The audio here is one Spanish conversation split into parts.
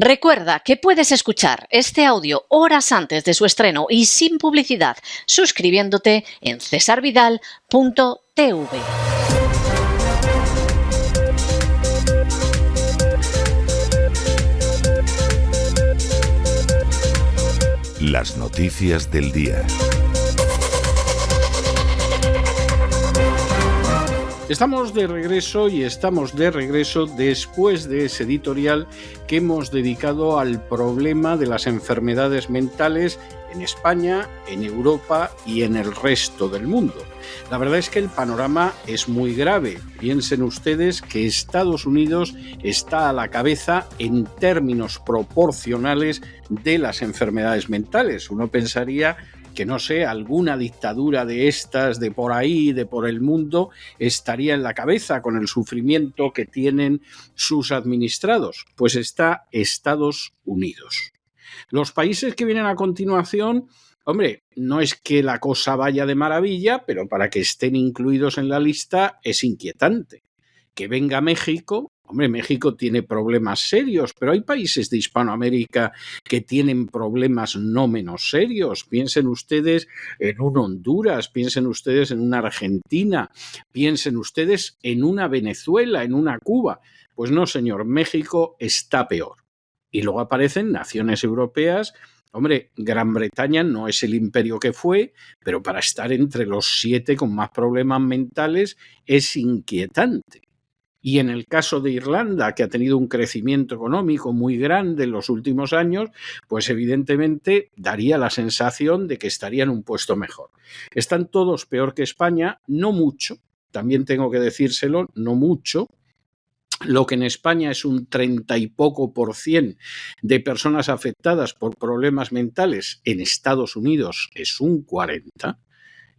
Recuerda que puedes escuchar este audio horas antes de su estreno y sin publicidad suscribiéndote en cesarvidal.tv. Las noticias del día. Estamos de regreso después de ese editorial que hemos dedicado al problema de las enfermedades mentales en España, en Europa y en el resto del mundo. La verdad es que el panorama es muy grave. Piensen ustedes que Estados Unidos está a la cabeza en términos proporcionales de las enfermedades mentales. Uno pensaría que, no sé, alguna dictadura de estas, de por ahí, de por el mundo, estaría en la cabeza con el sufrimiento que tienen sus administrados. Pues está Estados Unidos. Los países que vienen a continuación, hombre, no es que la cosa vaya de maravilla, pero para que estén incluidos en la lista es inquietante. Que venga México. Hombre, México tiene problemas serios, pero hay países de Hispanoamérica que tienen problemas no menos serios. Piensen ustedes en un Honduras, piensen ustedes en una Argentina, piensen ustedes en una Venezuela, en una Cuba. Pues no, señor, México está peor. Y luego aparecen naciones europeas. Hombre, Gran Bretaña no es el imperio que fue, pero para estar entre los 7 con más problemas mentales es inquietante. Y en el caso de Irlanda, que ha tenido un crecimiento económico muy grande en los últimos años, pues evidentemente daría la sensación de que estaría en un puesto mejor. Están todos peor que España, no mucho, también tengo que decírselo, no mucho. Lo que en España es un 30 y poco % de personas afectadas por problemas mentales, en Estados Unidos es un 40%.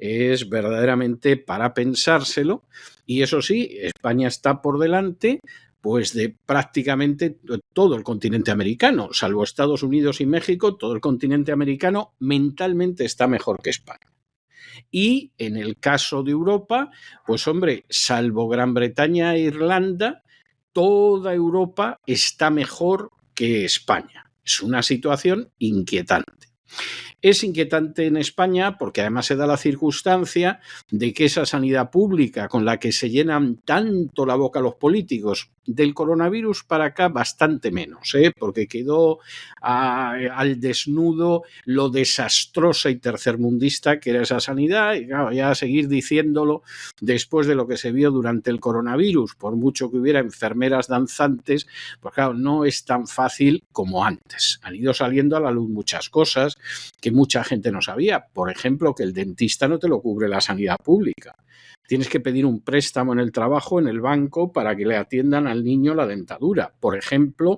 Es verdaderamente para pensárselo, y eso sí, España está por delante pues de prácticamente todo el continente americano, salvo Estados Unidos y México. Todo el continente americano mentalmente está mejor que España. Y en el caso de Europa, pues hombre, salvo Gran Bretaña e Irlanda, toda Europa está mejor que España. Es una situación inquietante. Es inquietante en España porque además se da la circunstancia de que esa sanidad pública con la que se llenan tanto la boca los políticos, del coronavirus para acá bastante menos, porque quedó al desnudo lo desastrosa y tercermundista que era esa sanidad, y claro, ya seguir diciéndolo después de lo que se vio durante el coronavirus, por mucho que hubiera enfermeras danzantes, pues claro, no es tan fácil como antes. Han ido saliendo a la luz muchas cosas que mucha gente no sabía. Por ejemplo, que el dentista no te lo cubre la sanidad pública. Tienes que pedir un préstamo en el trabajo, en el banco, para que le atiendan al niño la dentadura. Por ejemplo,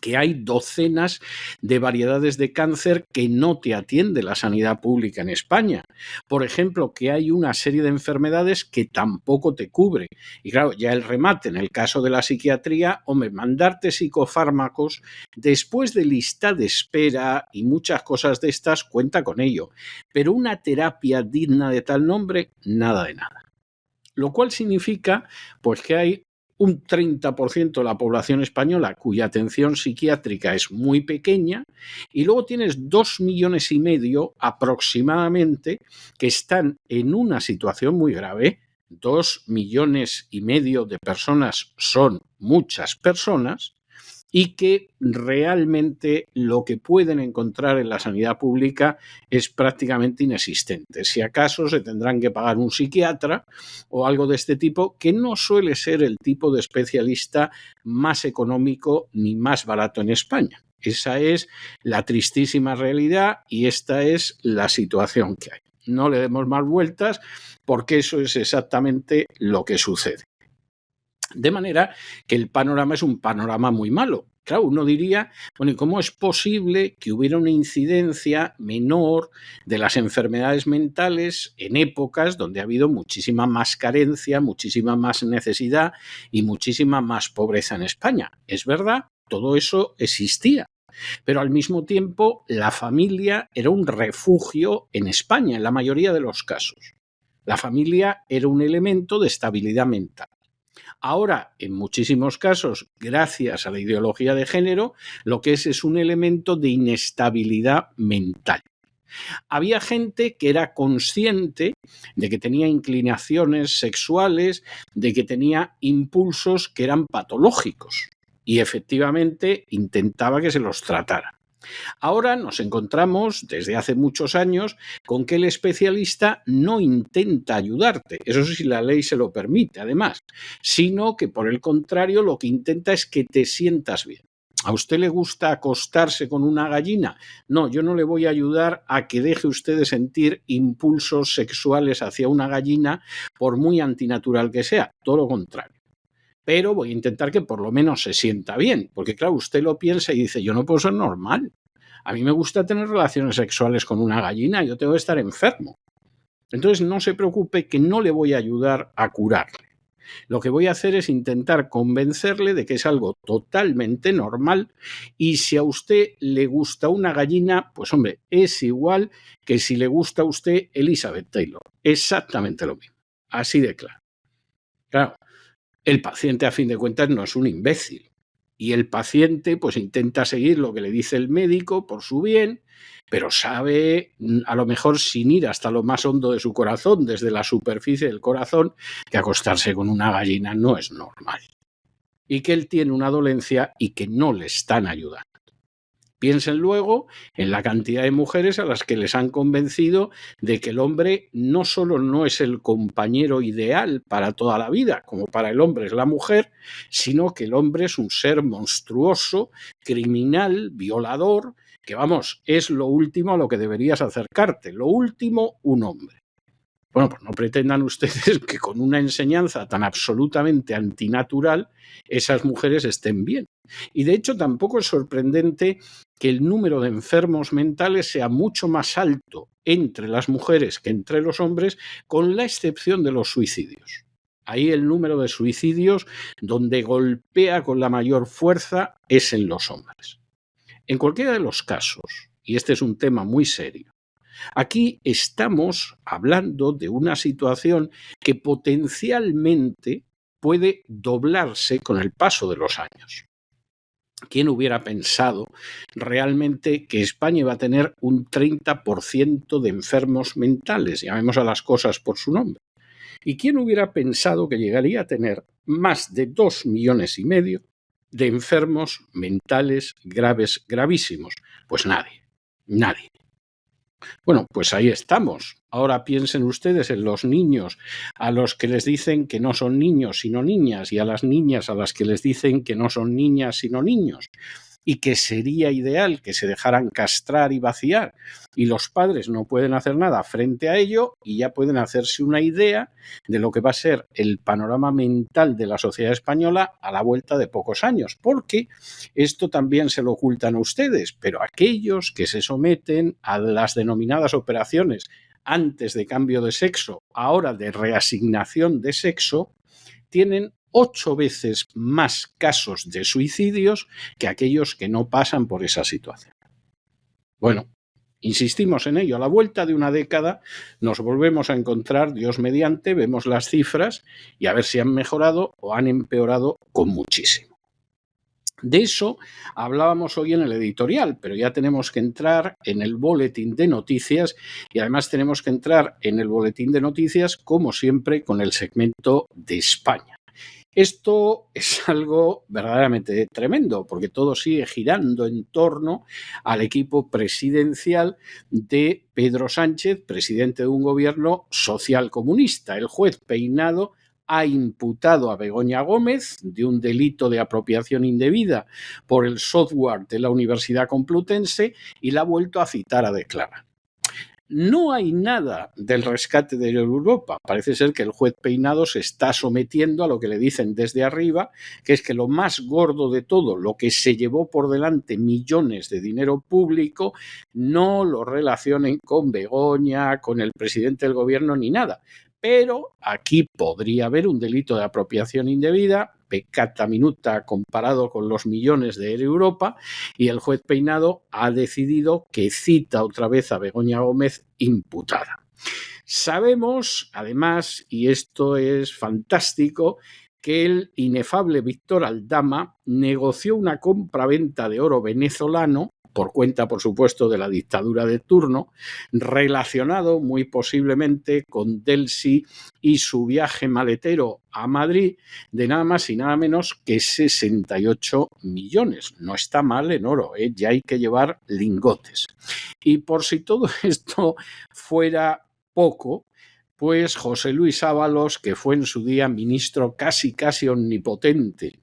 que hay docenas de variedades de cáncer que no te atiende la sanidad pública en España. Por ejemplo, que hay una serie de enfermedades que tampoco te cubre. Y claro, ya el remate en el caso de la psiquiatría, hombre, mandarte psicofármacos después de lista de espera y muchas cosas de estas, cuenta con ello. Pero una terapia digna de tal nombre, nada de nada. Lo cual significa pues que hay un 30% de la población española cuya atención psiquiátrica es muy pequeña, y luego tienes 2,5 millones aproximadamente que están en una situación muy grave. 2,5 millones de personas son muchas personas, y que realmente lo que pueden encontrar en la sanidad pública es prácticamente inexistente. Si acaso se tendrán que pagar un psiquiatra o algo de este tipo, que no suele ser el tipo de especialista más económico ni más barato en España. Esa es la tristísima realidad y esta es la situación que hay. No le demos más vueltas porque eso es exactamente lo que sucede. De manera que el panorama es un panorama muy malo. Claro, uno diría, bueno, ¿y cómo es posible que hubiera una incidencia menor de las enfermedades mentales en épocas donde ha habido muchísima más carencia, muchísima más necesidad y muchísima más pobreza en España? Es verdad, todo eso existía. Pero al mismo tiempo, la familia era un refugio en España, en la mayoría de los casos. La familia era un elemento de estabilidad mental. Ahora, en muchísimos casos, gracias a la ideología de género, lo que es un elemento de inestabilidad mental. Había gente que era consciente de que tenía inclinaciones sexuales, de que tenía impulsos que eran patológicos y efectivamente intentaba que se los tratara. Ahora nos encontramos, desde hace muchos años, con que el especialista no intenta ayudarte, eso sí, la ley se lo permite además, sino que por el contrario lo que intenta es que te sientas bien. ¿A usted le gusta acostarse con una gallina? No, yo no le voy a ayudar a que deje usted de sentir impulsos sexuales hacia una gallina, por muy antinatural que sea, todo lo contrario. Pero voy a intentar que por lo menos se sienta bien, porque claro, usted lo piensa y dice, yo no puedo ser normal. A mí me gusta tener relaciones sexuales con una gallina, yo tengo que estar enfermo. Entonces no se preocupe que no le voy a ayudar a curarle. Lo que voy a hacer es intentar convencerle de que es algo totalmente normal y si a usted le gusta una gallina, pues hombre, es igual que si le gusta a usted Elizabeth Taylor. Exactamente lo mismo. Así de claro. Claro, el paciente a fin de cuentas no es un imbécil y el paciente pues intenta seguir lo que le dice el médico por su bien, pero sabe, a lo mejor sin ir hasta lo más hondo de su corazón, desde la superficie del corazón, que acostarse con una gallina no es normal y que él tiene una dolencia y que no le están ayudando. Piensen luego en la cantidad de mujeres a las que les han convencido de que el hombre no solo no es el compañero ideal para toda la vida, como para el hombre es la mujer, sino que el hombre es un ser monstruoso, criminal, violador, que vamos, es lo último a lo que deberías acercarte, lo último, un hombre. Bueno, pues no pretendan ustedes que con una enseñanza tan absolutamente antinatural esas mujeres estén bien. Y de hecho tampoco es sorprendente que el número de enfermos mentales sea mucho más alto entre las mujeres que entre los hombres, con la excepción de los suicidios. Ahí el número de suicidios donde golpea con la mayor fuerza es en los hombres. En cualquiera de los casos, y este es un tema muy serio, aquí estamos hablando de una situación que potencialmente puede doblarse con el paso de los años. ¿Quién hubiera pensado realmente que España iba a tener un 30% de enfermos mentales? Llamemos a las cosas por su nombre. ¿Y quién hubiera pensado que llegaría a tener más de 2,5 millones de enfermos mentales graves, gravísimos? Pues nadie, nadie. Bueno, pues ahí estamos. Ahora piensen ustedes en los niños a los que les dicen que no son niños sino niñas y a las niñas a las que les dicen que no son niñas sino niños y que sería ideal que se dejaran castrar y vaciar y los padres no pueden hacer nada frente a ello y ya pueden hacerse una idea de lo que va a ser el panorama mental de la sociedad española a la vuelta de pocos años, porque esto también se lo ocultan a ustedes, pero aquellos que se someten a las denominadas operaciones antes de cambio de sexo, ahora de reasignación de sexo, tienen 8 veces más casos de suicidios que aquellos que no pasan por esa situación. Bueno, insistimos en ello. A la vuelta de una década nos volvemos a encontrar, Dios mediante, vemos las cifras y a ver si han mejorado o han empeorado con muchísimo. De eso hablábamos hoy en el editorial, pero ya tenemos que entrar en el boletín de noticias y además tenemos que entrar en el boletín de noticias, como siempre, con el segmento de España. Esto es algo verdaderamente tremendo, porque todo sigue girando en torno al equipo presidencial de Pedro Sánchez, presidente de un gobierno socialcomunista. El juez Peinado ha imputado a Begoña Gómez de un delito de apropiación indebida por el software de la Universidad Complutense y la ha vuelto a citar a declarar. No hay nada del rescate de Europa. Parece ser que el juez Peinado se está sometiendo a lo que le dicen desde arriba, que es que lo más gordo de todo, lo que se llevó por delante millones de dinero público, no lo relacionen con Begoña, con el presidente del gobierno ni nada. Pero aquí podría haber un delito de apropiación indebida, peccata minuta comparado con los millones de Europa, y el juez Peinado ha decidido que cita otra vez a Begoña Gómez imputada. Sabemos, además, y esto es fantástico, que el inefable Víctor Aldama negoció una compraventa de oro venezolano, por cuenta, por supuesto, de la dictadura de turno, relacionado muy posiblemente con Delcy y su viaje maletero a Madrid de nada más y nada menos que 68 millones. No está mal en oro, ya hay que llevar lingotes. Y por si todo esto fuera poco, pues José Luis Ábalos, que fue en su día ministro casi omnipotente,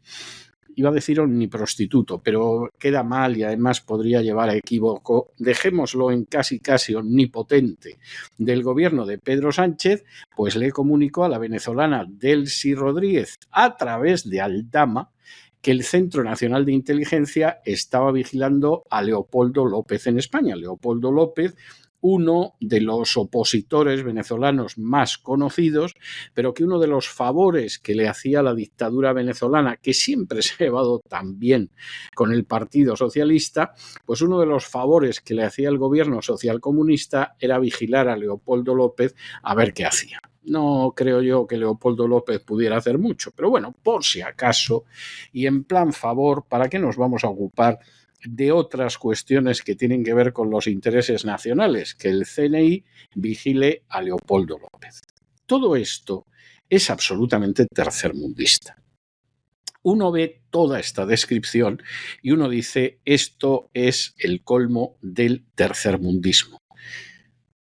iba a decir omniprostituto, pero queda mal y además podría llevar a equívoco, dejémoslo en casi omnipotente, del gobierno de Pedro Sánchez, pues le comunicó a la venezolana Delcy Rodríguez a través de Aldama que el Centro Nacional de Inteligencia estaba vigilando a Leopoldo López en España. Leopoldo López, uno de los opositores venezolanos más conocidos, pero que uno de los favores que le hacía la dictadura venezolana, que siempre se ha llevado tan bien con el Partido Socialista, pues uno de los favores que le hacía el gobierno socialcomunista era vigilar a Leopoldo López a ver qué hacía. No creo yo que Leopoldo López pudiera hacer mucho, pero bueno, por si acaso, y en plan favor, ¿para qué nos vamos a ocupar de otras cuestiones que tienen que ver con los intereses nacionales? Que el CNI vigile a Leopoldo López. Todo esto es absolutamente tercermundista. Uno ve toda esta descripción y uno dice, esto es el colmo del tercermundismo.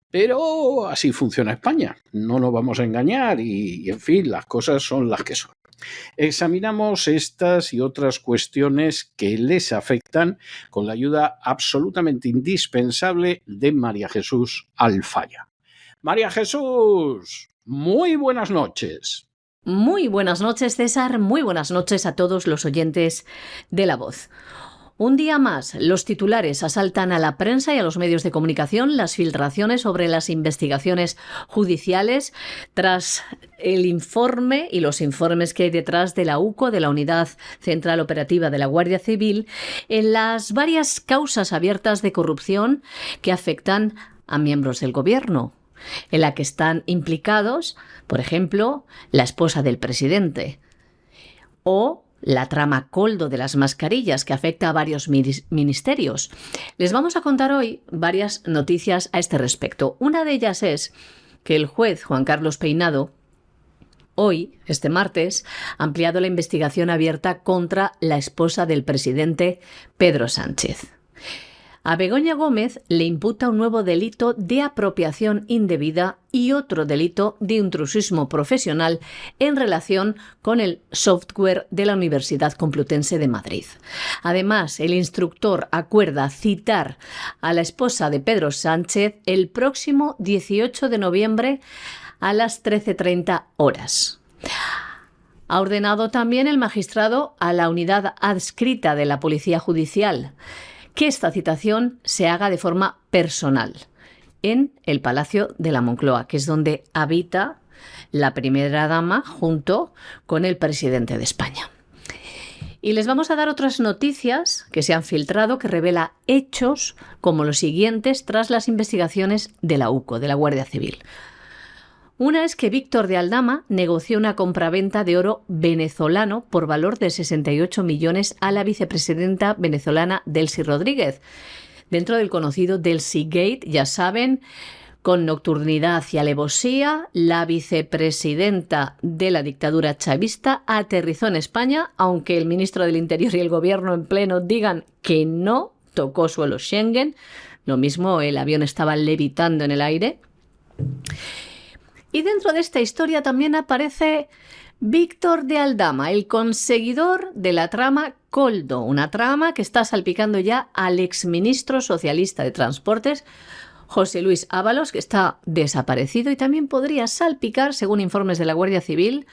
Pero así funciona España, no nos vamos a engañar y en fin, las cosas son las que son. Examinamos estas y otras cuestiones que les afectan con la ayuda absolutamente indispensable de María Jesús Alfaya. María Jesús, muy buenas noches. Muy buenas noches, César. Muy buenas noches a todos los oyentes de La Voz. Un día más, los titulares asaltan a la prensa y a los medios de comunicación las filtraciones sobre las investigaciones judiciales tras el informe y los informes que hay detrás de la UCO, de la Unidad Central Operativa de la Guardia Civil, en las varias causas abiertas de corrupción que afectan a miembros del gobierno, en la que están implicados, por ejemplo, la esposa del presidente o la trama Koldo de las mascarillas que afecta a varios ministerios. Les vamos a contar hoy varias noticias a este respecto. Una de ellas es que el juez Juan Carlos Peinado hoy, este martes, ha ampliado la investigación abierta contra la esposa del presidente Pedro Sánchez. A Begoña Gómez le imputa un nuevo delito de apropiación indebida y otro delito de intrusismo profesional en relación con el software de la Universidad Complutense de Madrid. Además, el instructor acuerda citar a la esposa de Pedro Sánchez el próximo 18 de noviembre a las 13:30 horas. Ha ordenado también el magistrado a la unidad adscrita de la Policía Judicial que esta citación se haga de forma personal en el Palacio de la Moncloa, que es donde habita la primera dama junto con el presidente de España. Y les vamos a dar otras noticias que se han filtrado que revela hechos como los siguientes tras las investigaciones de la UCO, de la Guardia Civil. Una es que Víctor de Aldama negoció una compraventa de oro venezolano por valor de 68 millones a la vicepresidenta venezolana Delcy Rodríguez, dentro del conocido Delcy Gate, ya saben, con nocturnidad y alevosía. La vicepresidenta de la dictadura chavista aterrizó en España, aunque el ministro del Interior y el gobierno en pleno digan que no tocó suelo Schengen. Lo mismo, el avión estaba levitando en el aire. Y dentro de esta historia también aparece Víctor de Aldama, el conseguidor de la trama Koldo, una trama que está salpicando ya al exministro socialista de Transportes, José Luis Ábalos, que está desaparecido, y también podría salpicar, según informes de la Guardia Civil,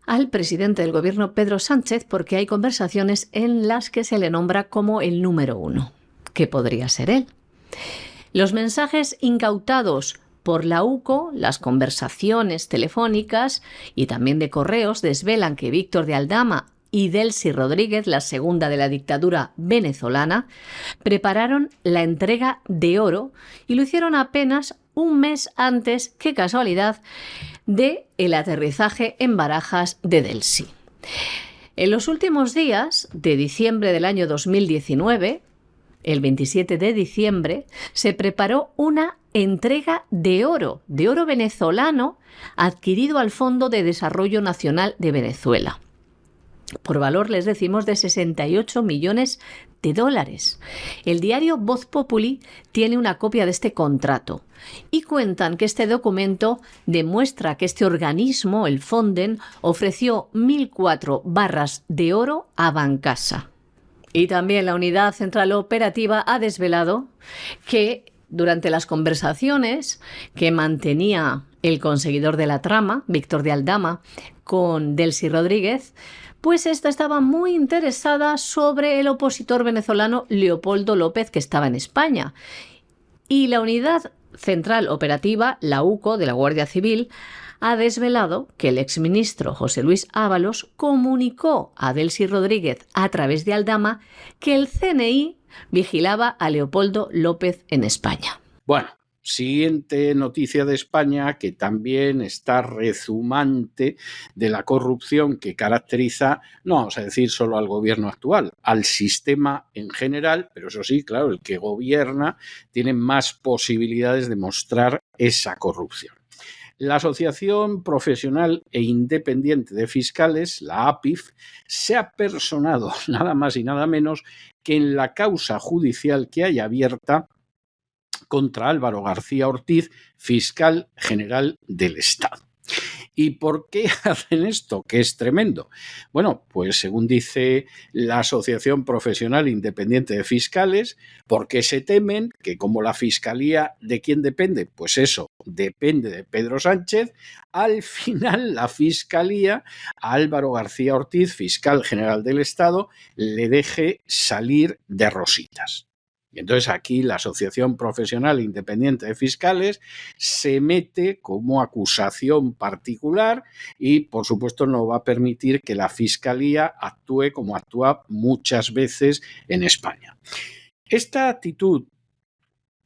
al presidente del gobierno Pedro Sánchez, porque hay conversaciones en las que se le nombra como el número uno, que podría ser él. Los mensajes incautados por la UCO, las conversaciones telefónicas y también de correos desvelan que Víctor de Aldama y Delcy Rodríguez, la segunda de la dictadura venezolana, prepararon la entrega de oro y lo hicieron apenas un mes antes, qué casualidad, de el aterrizaje en Barajas de Delcy. En los últimos días de diciembre del año 2019, el 27 de diciembre, se preparó una entrega de oro venezolano adquirido al Fondo de Desarrollo Nacional de Venezuela, por valor, les decimos, de 68 millones de dólares. El diario Voz Populi tiene una copia de este contrato y cuentan que este documento demuestra que este organismo, el Fonden, ofreció 1.004 barras de oro a Bancasa. Y también la Unidad Central Operativa ha desvelado que durante las conversaciones que mantenía el conseguidor de la trama, Víctor de Aldama, con Delcy Rodríguez, pues esta estaba muy interesada sobre el opositor venezolano Leopoldo López, que estaba en España. Y la Unidad Central Operativa, la UCO, de la Guardia Civil, ha desvelado que el exministro José Luis Ábalos comunicó a Delcy Rodríguez a través de Aldama que el CNI vigilaba a Leopoldo López en España. Bueno, siguiente noticia de España, que también está rezumante de la corrupción que caracteriza, no vamos a decir solo al gobierno actual, al sistema en general, pero eso sí, claro, el que gobierna tiene más posibilidades de mostrar esa corrupción. La Asociación Profesional e Independiente de Fiscales, la APIF, se ha personado nada más y nada menos que en la causa judicial que hay abierta contra Álvaro García Ortiz, fiscal general del Estado. ¿Y por qué hacen esto? Que es tremendo. Bueno, pues según dice la Asociación Profesional Independiente de Fiscales, porque se temen que como la Fiscalía, ¿de quién depende? Pues eso, depende de Pedro Sánchez. Al final la Fiscalía, a Álvaro García Ortiz, fiscal general del Estado, le deje salir de rositas. Y entonces aquí la Asociación Profesional Independiente de Fiscales se mete como acusación particular y, por supuesto, no va a permitir que la Fiscalía actúe como actúa muchas veces en España. Esta actitud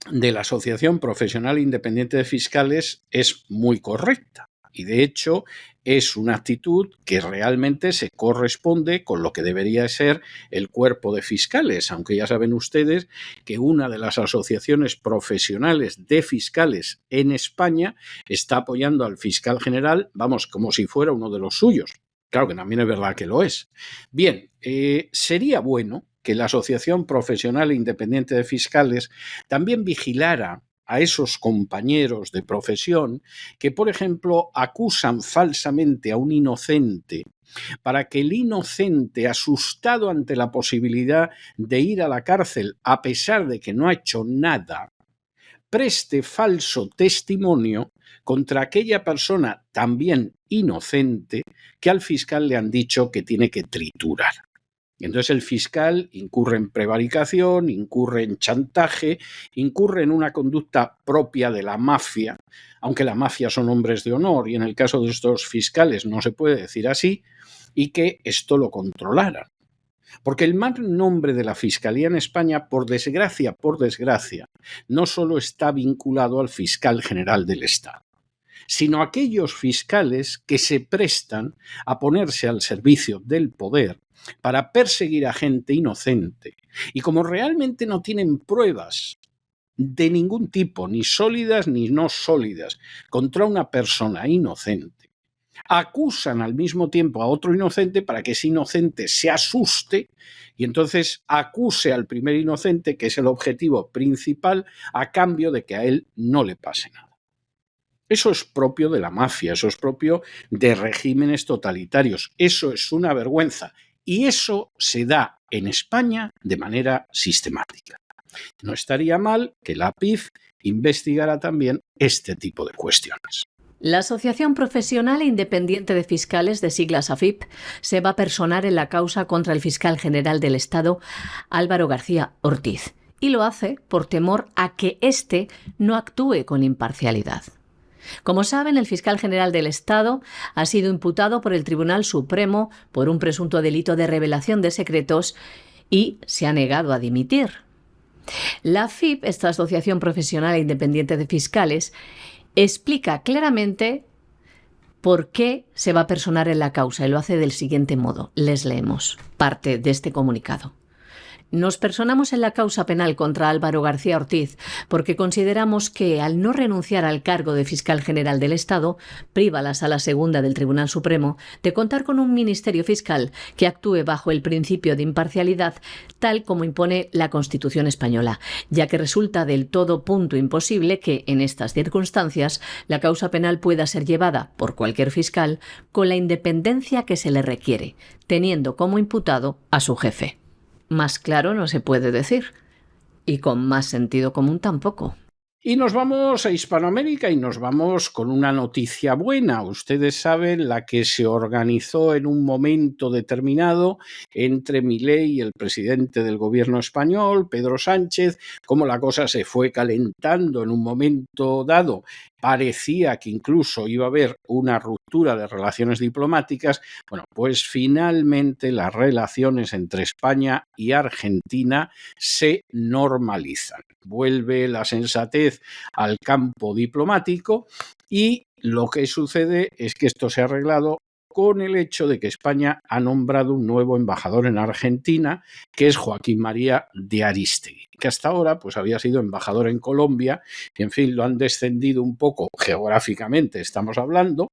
de la Asociación Profesional Independiente de Fiscales es muy correcta. Y de hecho es una actitud que realmente se corresponde con lo que debería ser el cuerpo de fiscales, aunque ya saben ustedes que una de las asociaciones profesionales de fiscales en España está apoyando al fiscal general, vamos, como si fuera uno de los suyos. Claro que también es verdad que lo es. Bien, sería bueno que la Asociación Profesional Independiente de Fiscales también vigilara a esos compañeros de profesión que, por ejemplo, acusan falsamente a un inocente para que el inocente, asustado ante la posibilidad de ir a la cárcel a pesar de que no ha hecho nada, preste falso testimonio contra aquella persona también inocente que al fiscal le han dicho que tiene que triturar. Y entonces el fiscal incurre en prevaricación, incurre en chantaje, incurre en una conducta propia de la mafia, aunque la mafia son hombres de honor y en el caso de estos fiscales no se puede decir así, y que esto lo controlaran. Porque el mal nombre de la Fiscalía en España, por desgracia, no solo está vinculado al fiscal general del Estado, sino a aquellos fiscales que se prestan a ponerse al servicio del poder para perseguir a gente inocente. Y como realmente no tienen pruebas de ningún tipo, ni sólidas ni no sólidas, contra una persona inocente, acusan al mismo tiempo a otro inocente para que ese inocente se asuste y entonces acuse al primer inocente, que es el objetivo principal, a cambio de que a él no le pase nada. Eso es propio de la mafia, eso es propio de regímenes totalitarios, eso es una vergüenza. Y eso se da en España de manera sistemática. No estaría mal que la APIF investigara también este tipo de cuestiones. La Asociación Profesional Independiente de Fiscales, de siglas AFIP, se va a personar en la causa contra el fiscal general del Estado, Álvaro García Ortiz, y lo hace por temor a que éste no actúe con imparcialidad. Como saben, el fiscal general del Estado ha sido imputado por el Tribunal Supremo por un presunto delito de revelación de secretos y se ha negado a dimitir. La AFIP, esta Asociación Profesional e Independiente de Fiscales, explica claramente por qué se va a personar en la causa, y lo hace del siguiente modo. Les leemos parte de este comunicado. Nos personamos en la causa penal contra Álvaro García Ortiz porque consideramos que, al no renunciar al cargo de fiscal general del Estado, priva a la Sala Segunda del Tribunal Supremo de contar con un ministerio fiscal que actúe bajo el principio de imparcialidad, tal como impone la Constitución española, ya que resulta del todo punto imposible que, en estas circunstancias, la causa penal pueda ser llevada por cualquier fiscal con la independencia que se le requiere, teniendo como imputado a su jefe. Más claro no se puede decir, y con más sentido común tampoco. Y nos vamos a Hispanoamérica y nos vamos con una noticia buena. Ustedes saben la que se organizó en un momento determinado entre Milei y el presidente del gobierno español, Pedro Sánchez, cómo la cosa se fue calentando en un momento dado. Parecía que incluso iba a haber una ruptura de relaciones diplomáticas. Bueno, pues finalmente las relaciones entre España y Argentina se normalizan. Vuelve la sensatez al campo diplomático y lo que sucede es que esto se ha arreglado con el hecho de que España ha nombrado un nuevo embajador en Argentina, que es Joaquín María de Arístegui, que hasta ahora pues había sido embajador en Colombia, y en fin, lo han descendido un poco geográficamente, estamos hablando.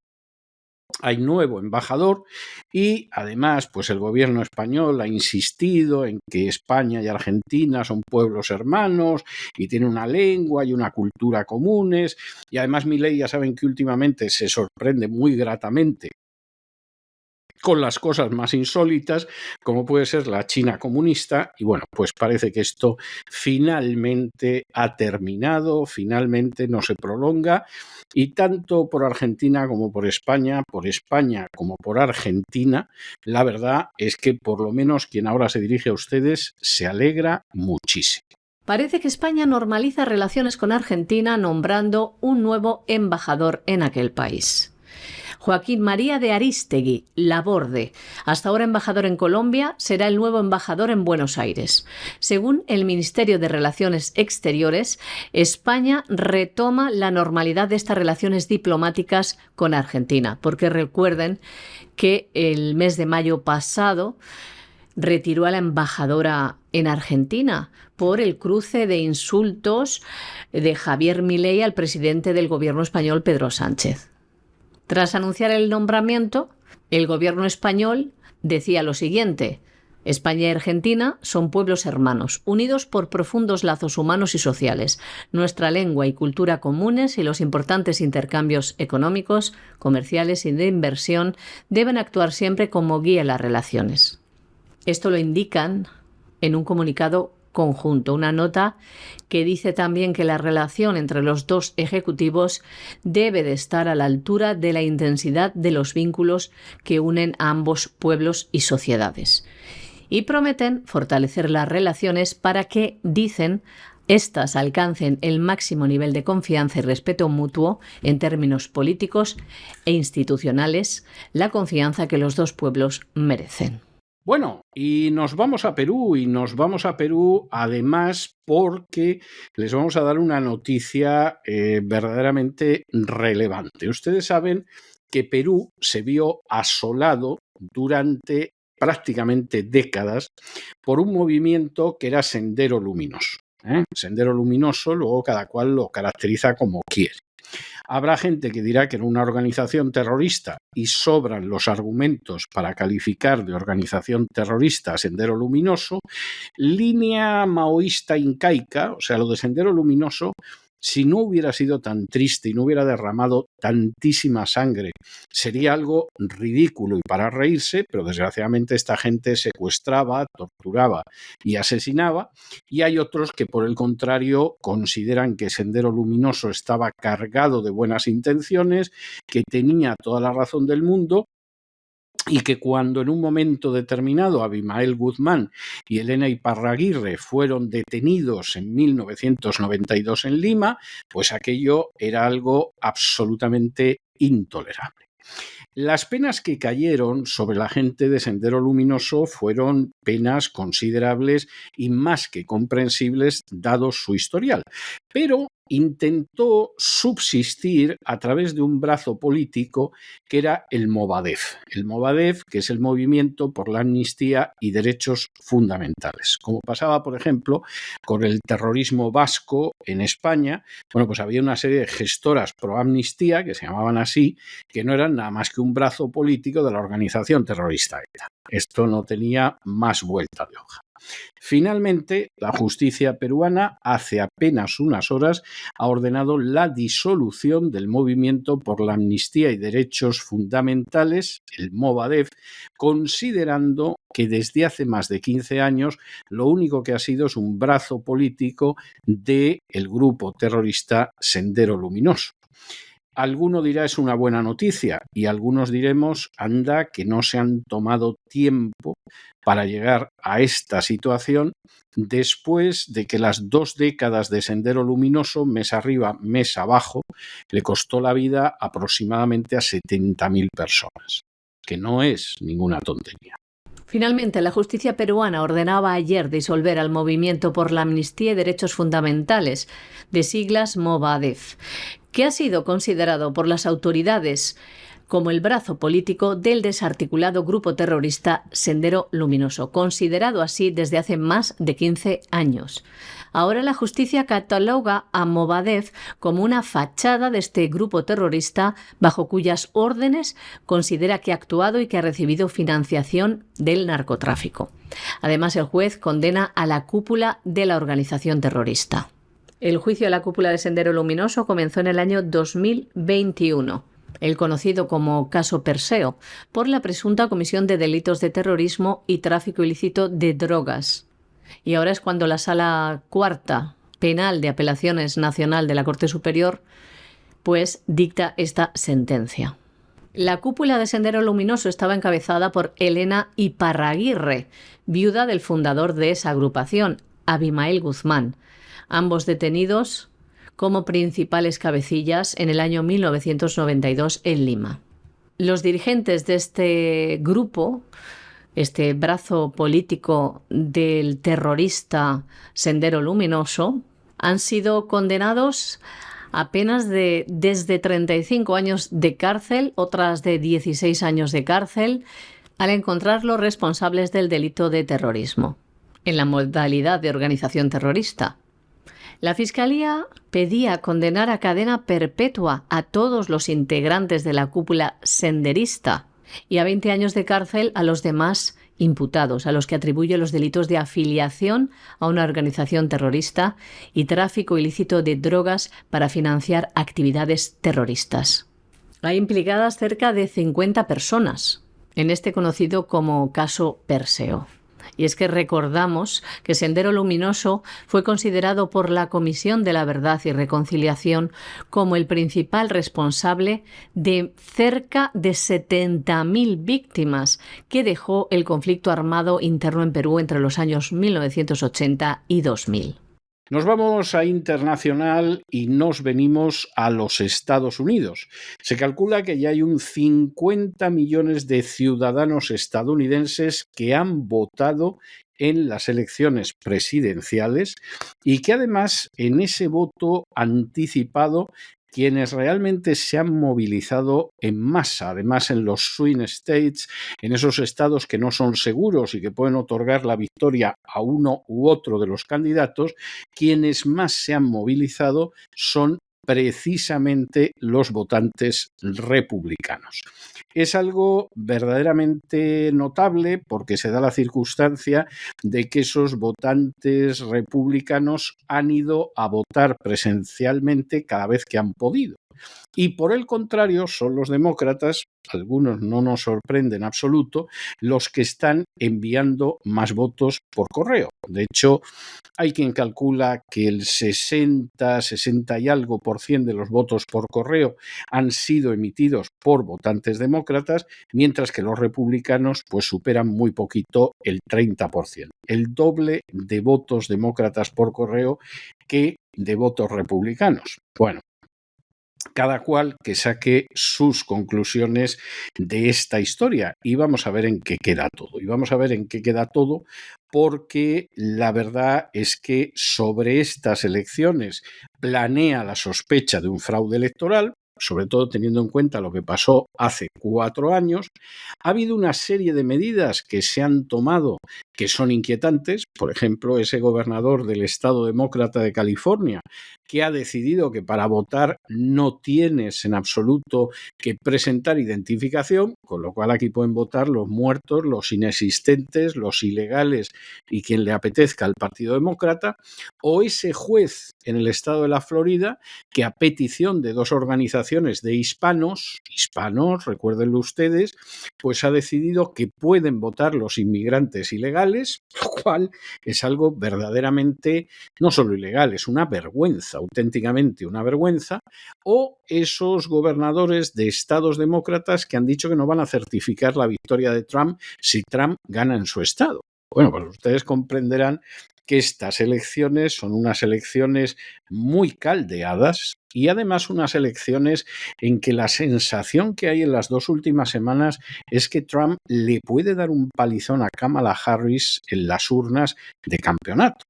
Hay nuevo embajador y además pues el gobierno español ha insistido en que España y Argentina son pueblos hermanos y tienen una lengua y una cultura comunes, y además Milei, ya saben que últimamente se sorprende muy gratamente con las cosas más insólitas, como puede ser la China comunista, y bueno, pues parece que esto finalmente ha terminado, finalmente no se prolonga, y tanto por Argentina como por España como por Argentina, la verdad es que por lo menos quien ahora se dirige a ustedes se alegra muchísimo. Parece que España normaliza relaciones con Argentina nombrando un nuevo embajador en aquel país. Joaquín María de Arístegui Laborde, hasta ahora embajador en Colombia, será el nuevo embajador en Buenos Aires. Según el Ministerio de Relaciones Exteriores, España retoma la normalidad de estas relaciones diplomáticas con Argentina, porque recuerden que el mes de mayo pasado retiró a la embajadora en Argentina por el cruce de insultos de Javier Milei al presidente del gobierno español, Pedro Sánchez. Tras anunciar el nombramiento, el gobierno español decía lo siguiente: España y Argentina son pueblos hermanos, unidos por profundos lazos humanos y sociales, nuestra lengua y cultura comunes y los importantes intercambios económicos, comerciales y de inversión deben actuar siempre como guía en las relaciones. Esto lo indican en un comunicado conjunto, una nota que dice también que la relación entre los dos ejecutivos debe de estar a la altura de la intensidad de los vínculos que unen a ambos pueblos y sociedades. Y prometen fortalecer las relaciones para que, dicen, estas alcancen el máximo nivel de confianza y respeto mutuo en términos políticos e institucionales, la confianza que los dos pueblos merecen. Bueno, y nos vamos a Perú además porque les vamos a dar una noticia verdaderamente relevante. Ustedes saben que Perú se vio asolado durante prácticamente décadas por un movimiento que era Sendero Luminoso. Sendero Luminoso, luego cada cual lo caracteriza como quiere. Habrá gente que dirá que era una organización terrorista y sobran los argumentos para calificar de organización terrorista a Sendero Luminoso. Línea maoísta incaica, o sea, lo de Sendero Luminoso, si no hubiera sido tan triste y no hubiera derramado tantísima sangre, sería algo ridículo y para reírse, pero desgraciadamente esta gente secuestraba, torturaba y asesinaba, y hay otros que por el contrario consideran que Sendero Luminoso estaba cargado de buenas intenciones, que tenía toda la razón del mundo, y que cuando en un momento determinado Abimael Guzmán y Elena Iparraguirre fueron detenidos en 1992 en Lima, pues aquello era algo absolutamente intolerable. Las penas que cayeron sobre la gente de Sendero Luminoso fueron penas considerables y más que comprensibles dado su historial. Pero intentó subsistir a través de un brazo político que era el Movadef. El Movadef, que es el Movimiento por la Amnistía y Derechos Fundamentales. Como pasaba, por ejemplo, con el terrorismo vasco en España, bueno, pues había una serie de gestoras pro amnistía, que se llamaban así, que no eran nada más que un brazo político de la organización terrorista ETA. Esto no tenía más vuelta de hoja. Finalmente, la justicia peruana hace apenas unas horas ha ordenado la disolución del Movimiento por la Amnistía y Derechos Fundamentales, el Movadef, considerando que desde hace más de 15 años lo único que ha sido es un brazo político del grupo terrorista Sendero Luminoso. Alguno dirá es una buena noticia y algunos diremos, anda, que no se han tomado tiempo para llegar a esta situación después de que las 2 décadas de Sendero Luminoso, mes arriba, mes abajo, le costó la vida aproximadamente a 70.000 personas, que no es ninguna tontería. Finalmente, la justicia peruana ordenaba ayer disolver al Movimiento por la Amnistía y Derechos Fundamentales, de siglas Movadef, que ha sido considerado por las autoridades como el brazo político del desarticulado grupo terrorista Sendero Luminoso, considerado así desde hace más de 15 años. Ahora la justicia cataloga a Movadef como una fachada de este grupo terrorista bajo cuyas órdenes considera que ha actuado y que ha recibido financiación del narcotráfico. Además, el juez condena a la cúpula de la organización terrorista. El juicio a la cúpula de Sendero Luminoso comenzó en el año 2021. El conocido como caso Perseo, por la presunta comisión de delitos de terrorismo y tráfico ilícito de drogas. Y ahora es cuando la Sala Cuarta Penal de Apelaciones Nacional de la Corte Superior pues dicta esta sentencia. La cúpula de Sendero Luminoso estaba encabezada por Elena Iparraguirre, viuda del fundador de esa agrupación, Abimael Guzmán, ambos detenidos como principales cabecillas en el año 1992 en Lima. Los dirigentes de este grupo, este brazo político del terrorista Sendero Luminoso, han sido condenados a penas de desde 35 años de cárcel, otras de 16 años de cárcel, al encontrarlos responsables del delito de terrorismo, en la modalidad de organización terrorista. La Fiscalía pedía condenar a cadena perpetua a todos los integrantes de la cúpula senderista y a 20 años de cárcel a los demás imputados, a los que atribuye los delitos de afiliación a una organización terrorista y tráfico ilícito de drogas para financiar actividades terroristas. Hay implicadas cerca de 50 personas en este conocido como caso Perseo. Y es que recordamos que Sendero Luminoso fue considerado por la Comisión de la Verdad y Reconciliación como el principal responsable de cerca de 70.000 víctimas que dejó el conflicto armado interno en Perú entre los años 1980 y 2000. Nos vamos a internacional y nos venimos a los Estados Unidos. Se calcula que ya hay un 50 millones de ciudadanos estadounidenses que han votado en las elecciones presidenciales y que además en ese voto anticipado quienes realmente se han movilizado en masa, además en los swing states, en esos estados que no son seguros y que pueden otorgar la victoria a uno u otro de los candidatos, quienes más se han movilizado son precisamente los votantes republicanos. Es algo verdaderamente notable porque se da la circunstancia de que esos votantes republicanos han ido a votar presencialmente cada vez que han podido. Y por el contrario, son los demócratas, algunos no nos sorprenden en absoluto, los que están enviando más votos por correo. De hecho, hay quien calcula que el 60 y algo por ciento de los votos por correo han sido emitidos por votantes demócratas, mientras que los republicanos pues superan muy poquito el 30%. El doble de votos demócratas por correo que de votos republicanos. Bueno, cada cual que saque sus conclusiones de esta historia y vamos a ver en qué queda todo. Y vamos a ver en qué queda todo porque la verdad es que sobre estas elecciones planea la sospecha de un fraude electoral, sobre todo teniendo en cuenta lo que pasó hace 4 años. Ha habido una serie de medidas que se han tomado que son inquietantes. Por ejemplo, ese gobernador del estado demócrata de California que ha decidido que para votar no tienes en absoluto que presentar identificación, con lo cual aquí pueden votar los muertos, los inexistentes, los ilegales y quien le apetezca al Partido Demócrata, o ese juez en el estado de la Florida que a petición de 2 organizaciones de hispanos, recuérdenlo ustedes, pues ha decidido que pueden votar los inmigrantes ilegales, lo cual es algo verdaderamente no solo ilegal, es una vergüenza, auténticamente una vergüenza, o esos gobernadores de estados demócratas que han dicho que no van a certificar la victoria de Trump si Trump gana en su estado. Bueno, pues ustedes comprenderán que estas elecciones son unas elecciones muy caldeadas y además unas elecciones en que la sensación que hay en las 2 últimas semanas es que Trump le puede dar un palizón a Kamala Harris en las urnas de campeonato.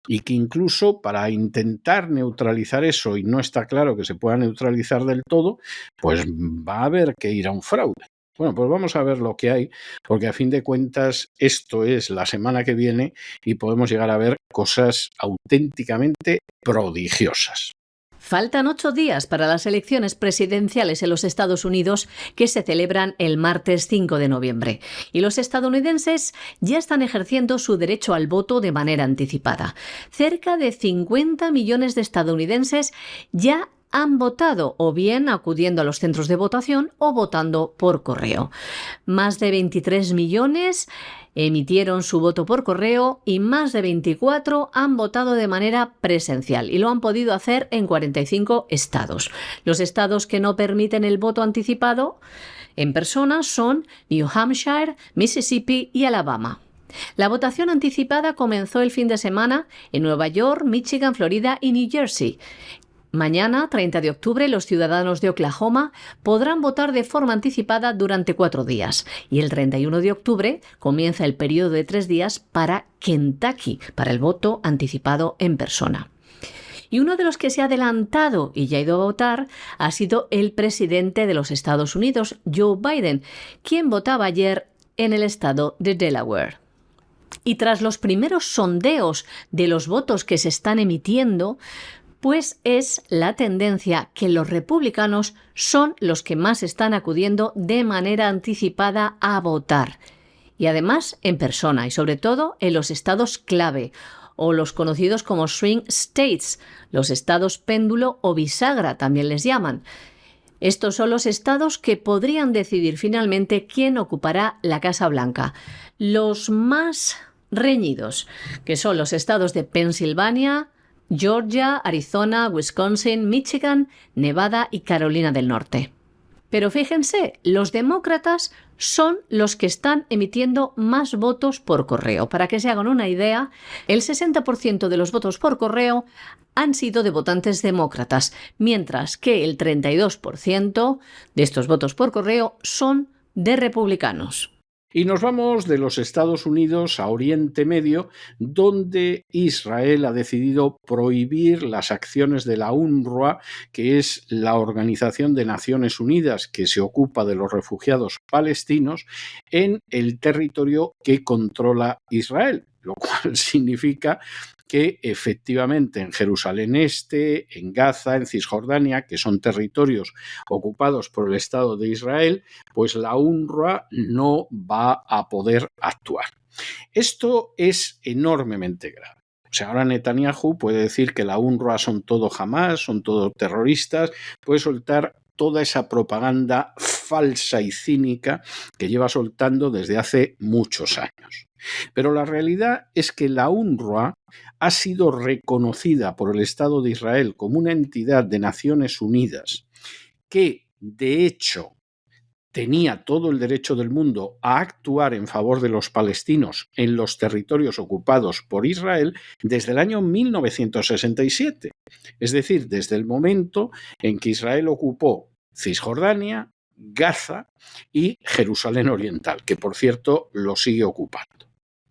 Y que incluso para intentar neutralizar eso, y no está claro que se pueda neutralizar del todo, pues va a haber que ir a un fraude. Bueno, pues vamos a ver lo que hay, porque a fin de cuentas esto es la semana que viene y podemos llegar a ver cosas auténticamente prodigiosas. Faltan 8 días para las elecciones presidenciales en los Estados Unidos que se celebran el martes 5 de noviembre. Y los estadounidenses ya están ejerciendo su derecho al voto de manera anticipada. Cerca de 50 millones de estadounidenses ya han votado, o bien acudiendo a los centros de votación o votando por correo. Más de 23 millones emitieron su voto por correo y más de 24 han votado de manera presencial y lo han podido hacer en 45 estados. Los estados que no permiten el voto anticipado en persona son New Hampshire, Mississippi y Alabama. La votación anticipada comenzó el fin de semana en Nueva York, Michigan, Florida y New Jersey. Mañana, 30 de octubre, los ciudadanos de Oklahoma podrán votar de forma anticipada durante 4 días. Y el 31 de octubre comienza el periodo de 3 días para Kentucky, para el voto anticipado en persona. Y uno de los que se ha adelantado y ya ha ido a votar ha sido el presidente de los Estados Unidos, Joe Biden, quien votaba ayer en el estado de Delaware. Y tras los primeros sondeos de los votos que se están emitiendo, pues es la tendencia que los republicanos son los que más están acudiendo de manera anticipada a votar. Y además en persona y sobre todo en los estados clave o los conocidos como swing states, los estados péndulo o bisagra también les llaman. Estos son los estados que podrían decidir finalmente quién ocupará la Casa Blanca. Los más reñidos, que son los estados de Pensilvania, Georgia, Arizona, Wisconsin, Michigan, Nevada y Carolina del Norte. Pero fíjense, los demócratas son los que están emitiendo más votos por correo. Para que se hagan una idea, el 60% de los votos por correo han sido de votantes demócratas, mientras que el 32% de estos votos por correo son de republicanos. Y nos vamos de los Estados Unidos a Oriente Medio, donde Israel ha decidido prohibir las acciones de la UNRWA, que es la Organización de Naciones Unidas que se ocupa de los refugiados palestinos, en el territorio que controla Israel, lo cual significa que efectivamente en Jerusalén Este, en Gaza, en Cisjordania, que son territorios ocupados por el Estado de Israel, pues la UNRWA no va a poder actuar. Esto es enormemente grave. O sea, ahora Netanyahu puede decir que la UNRWA son todo Hamás, son todo terroristas, puede soltar toda esa propaganda falsa y cínica que lleva soltando desde hace muchos años. Pero la realidad es que la UNRWA ha sido reconocida por el Estado de Israel como una entidad de Naciones Unidas que, de hecho, tenía todo el derecho del mundo a actuar en favor de los palestinos en los territorios ocupados por Israel desde el año 1967. Es decir, desde el momento en que Israel ocupó Cisjordania, Gaza y Jerusalén Oriental, que por cierto lo sigue ocupando.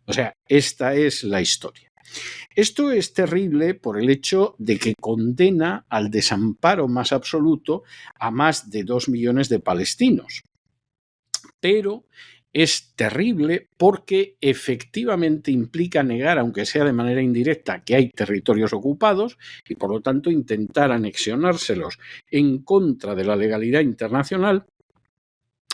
O sea, esta es la historia. Esto es terrible por el hecho de que condena al desamparo más absoluto a más de 2 millones de palestinos. Pero es terrible porque efectivamente implica negar, aunque sea de manera indirecta, que hay territorios ocupados y por lo tanto intentar anexionárselos en contra de la legalidad internacional,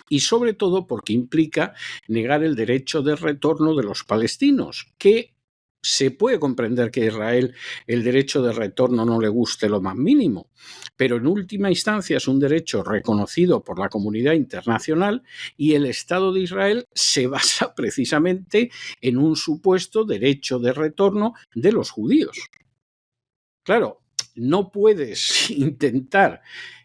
y sobre todo porque implica negar el derecho de retorno de los palestinos, que se puede comprender que a Israel el derecho de retorno no le guste lo más mínimo, pero en última instancia es un derecho reconocido por la comunidad internacional y el Estado de Israel se basa precisamente en un supuesto derecho de retorno de los judíos. Claro, no puedes intentar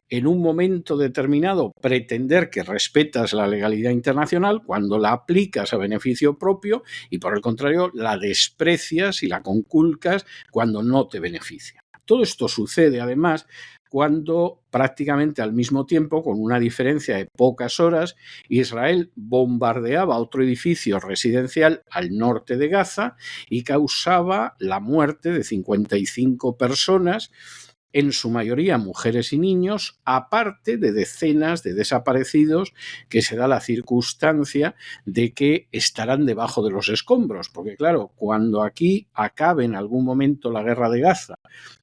en un momento determinado pretender que respetas la legalidad internacional cuando la aplicas a beneficio propio y por el contrario la desprecias y la conculcas cuando no te beneficia. Todo esto sucede además cuando prácticamente al mismo tiempo, con una diferencia de pocas horas, Israel bombardeaba otro edificio residencial al norte de Gaza y causaba la muerte de 55 personas, en su mayoría mujeres y niños, aparte de decenas de desaparecidos que se da la circunstancia de que estarán debajo de los escombros. Porque claro, cuando aquí acabe en algún momento la guerra de Gaza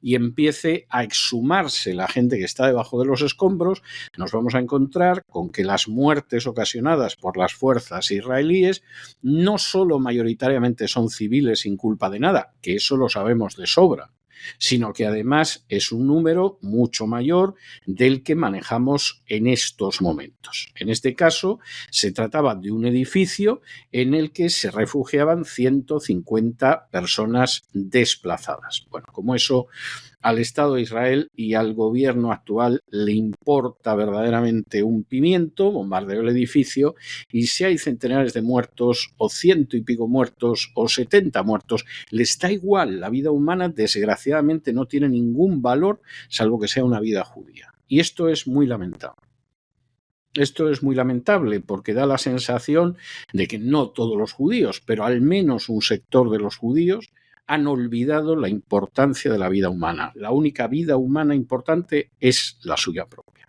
y empiece a exhumarse la gente que está debajo de los escombros, nos vamos a encontrar con que las muertes ocasionadas por las fuerzas israelíes no solo mayoritariamente son civiles sin culpa de nada, que eso lo sabemos de sobra, sino que además es un número mucho mayor del que manejamos en estos momentos. En este caso, se trataba de un edificio en el que se refugiaban 150 personas desplazadas. Bueno, como eso al Estado de Israel y al gobierno actual le importa verdaderamente un pimiento, bombardeó el edificio y si hay centenares de muertos o 100 y pico muertos o 70 muertos, les da igual. La vida humana desgraciadamente no tiene ningún valor salvo que sea una vida judía. Y esto es muy lamentable. Esto es muy lamentable porque da la sensación de que no todos los judíos, pero al menos un sector de los judíos han olvidado la importancia de la vida humana. La única vida humana importante es la suya propia.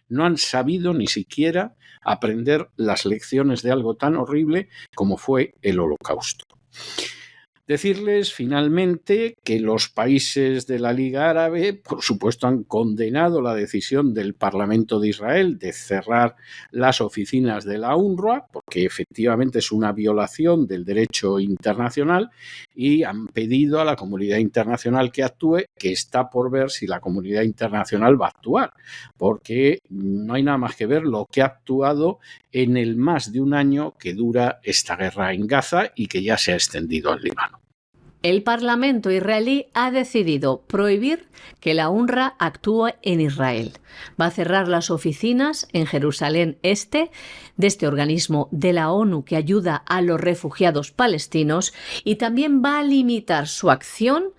No han sabido ni siquiera aprender las lecciones de algo tan horrible como fue el Holocausto. Decirles finalmente que los países de la Liga Árabe, por supuesto, han condenado la decisión del Parlamento de Israel de cerrar las oficinas de la UNRWA, porque efectivamente es una violación del derecho internacional, y han pedido a la comunidad internacional que actúe, que está por ver si la comunidad internacional va a actuar, porque no hay nada más que ver lo que ha actuado en el más de un año que dura esta guerra en Gaza y que ya se ha extendido al Líbano. El Parlamento israelí ha decidido prohibir que la UNRWA actúe en Israel. Va a cerrar las oficinas en Jerusalén Este de este organismo de la ONU que ayuda a los refugiados palestinos y también va a limitar su acción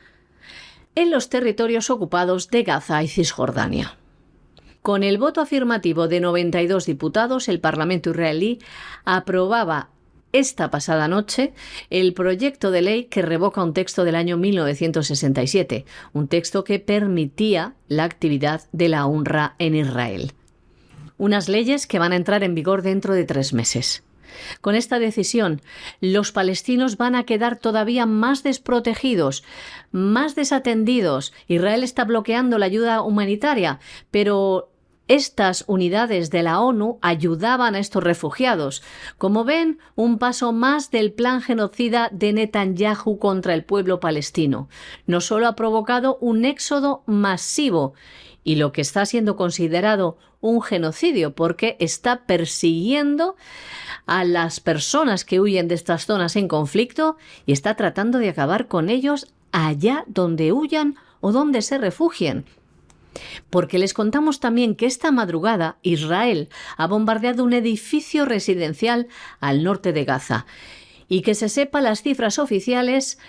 en los territorios ocupados de Gaza y Cisjordania. Con el voto afirmativo de 92 diputados, el Parlamento israelí aprobaba esta pasada noche el proyecto de ley que revoca un texto del año 1967, un texto que permitía la actividad de la UNRWA en Israel. Unas leyes que van a entrar en vigor dentro de 3 meses. Con esta decisión, los palestinos van a quedar todavía más desprotegidos, más desatendidos. Israel está bloqueando la ayuda humanitaria, pero estas unidades de la ONU ayudaban a estos refugiados. Como ven, un paso más del plan genocida de Netanyahu contra el pueblo palestino. No solo ha provocado un éxodo masivo y lo que está siendo considerado un genocidio porque está persiguiendo a las personas que huyen de estas zonas en conflicto y está tratando de acabar con ellos allá donde huyan o donde se refugien. Porque les contamos también que esta madrugada Israel ha bombardeado un edificio residencial al norte de Gaza. Y que se sepa las cifras oficiales,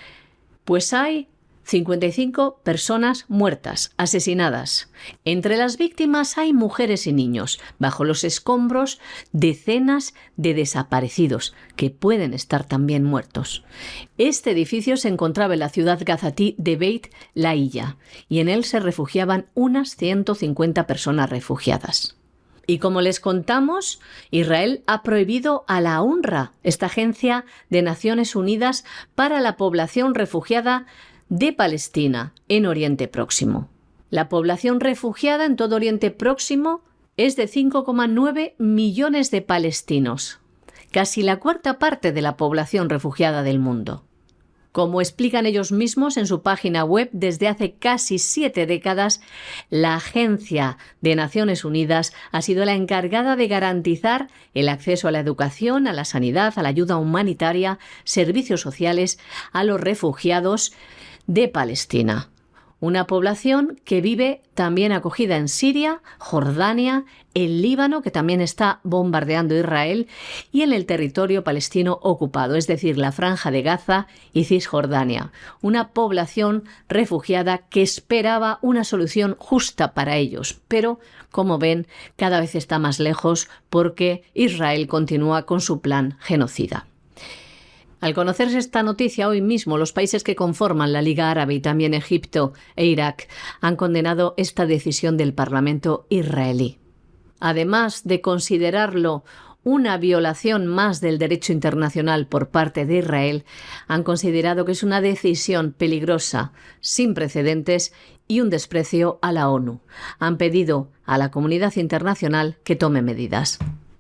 pues hay 55 personas muertas, asesinadas. Entre las víctimas hay mujeres y niños. Bajo los escombros, decenas de desaparecidos, que pueden estar también muertos. Este edificio se encontraba en la ciudad gazatí de Beit Lahiya, y en él se refugiaban unas 150 personas refugiadas. Y como les contamos, Israel ha prohibido a la UNRWA, esta agencia de Naciones Unidas para la población refugiada de Palestina en Oriente Próximo. La población refugiada en todo Oriente Próximo es de 5,9 millones de palestinos, casi la cuarta parte de la población refugiada del mundo. Como explican ellos mismos en su página web, desde hace casi 7 décadas, la Agencia de Naciones Unidas ha sido la encargada de garantizar el acceso a la educación, a la sanidad, a la ayuda humanitaria, servicios sociales a los refugiados de Palestina. Una población que vive también acogida en Siria, Jordania, el Líbano, que también está bombardeando Israel, y en el territorio palestino ocupado, es decir, la Franja de Gaza y Cisjordania. Una población refugiada que esperaba una solución justa para ellos, pero, como ven, cada vez está más lejos porque Israel continúa con su plan genocida. Al conocerse esta noticia hoy mismo, los países que conforman la Liga Árabe y también Egipto e Irak han condenado esta decisión del Parlamento israelí. Además de considerarlo una violación más del derecho internacional por parte de Israel, han considerado que es una decisión peligrosa, sin precedentes y un desprecio a la ONU. Han pedido a la comunidad internacional que tome medidas.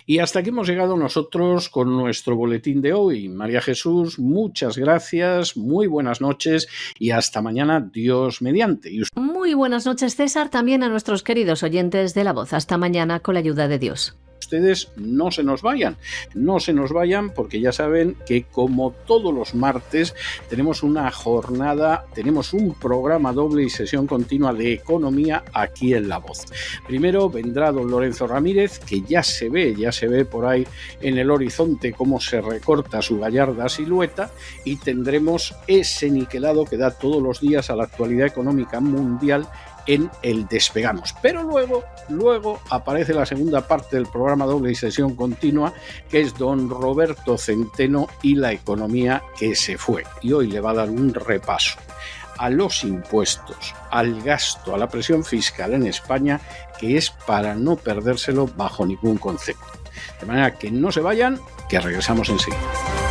Y hasta aquí hemos llegado nosotros con nuestro boletín de hoy. María Jesús, muchas gracias, muy buenas noches y hasta mañana, Dios mediante. Muy buenas noches, César, también a nuestros queridos oyentes de La Voz. Hasta mañana con la ayuda de Dios. Ustedes no se nos vayan porque ya saben que como todos los martes tenemos una jornada, tenemos un programa doble y sesión continua de economía aquí en La Voz. Primero vendrá don Lorenzo Ramírez, que ya se ve por ahí en el horizonte cómo se recorta su gallarda silueta, y tendremos ese niquelado que da todos los días a la actualidad económica mundial en el Despegamos. Pero luego aparece la segunda parte del programa doble y sesión continua, que es don Roberto Centeno y la economía que se fue. Y hoy le va a dar un repaso a los impuestos, al gasto, a la presión fiscal en España, que es para no perdérselo bajo ningún concepto. De manera que no se vayan, que regresamos enseguida.